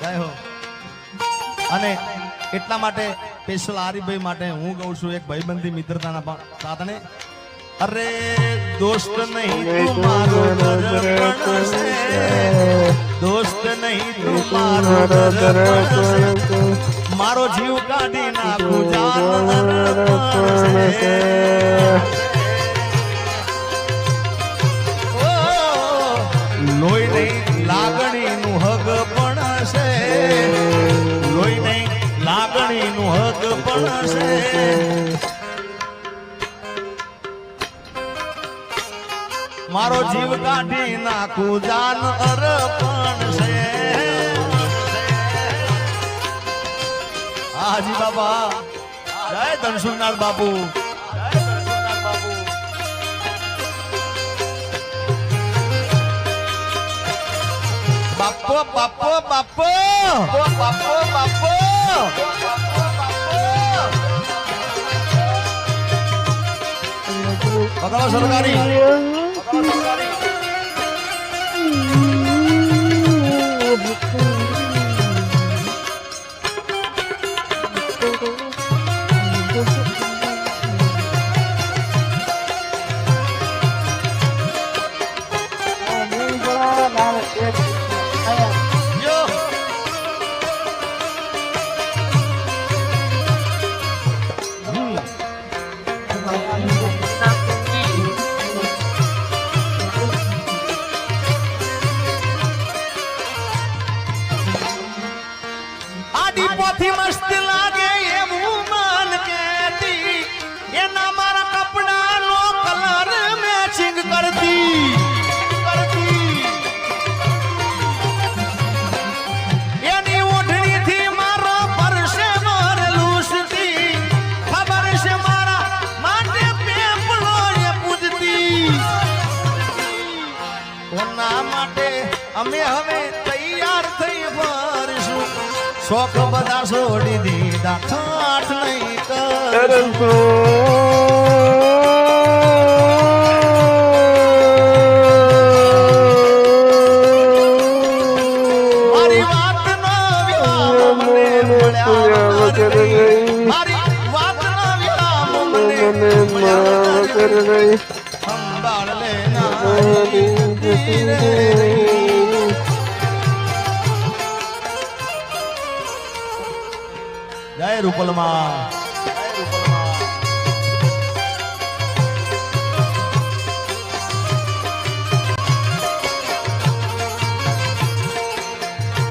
જય હો. અને એટલા માટે સ્પેશિયલ આરીફભાઈ માટે હું કહું છું એક ભાઈબંધી મિત્રતાના સાધને અરે દોસ્ત નહીં તુમારો દર્પણ છે દોસ્ત નહીં તુમારો દર્પણ છે મારો જીવ કાઢી નાખું જાન અર્પણ છે લોહી નહીં લાગણીનું હગ પણ છે લોહી નહીં લાગણીનું હગ પણ છે મારો જીવ કાઢી નાખું જાન અર્પણ છે હાજી બાબા જય ધનસુરનાથ બાપુ બાપો બાપો બાપો બાપો બાપો પકડો સરકારી પોથી મસ્ત લાગે એવું મન કેતી એના મારા કપડાનો કલર મેચિંગ કરતી એની ઓઢણીથી મારો પરસે ભરેલું સતી ખબર છે મારા માટે પેપલો એ પૂજતી કોના માટે અમે હવે તૈયાર થઈ ફરશું શોખ બધા છોડી દીધા ઠાઠ નહીં કરશું મારી વાત નો વિરામ મને મળ્યા મારી વાત નો વિરામ મને સંભાળ લેના જય રૂપલમાં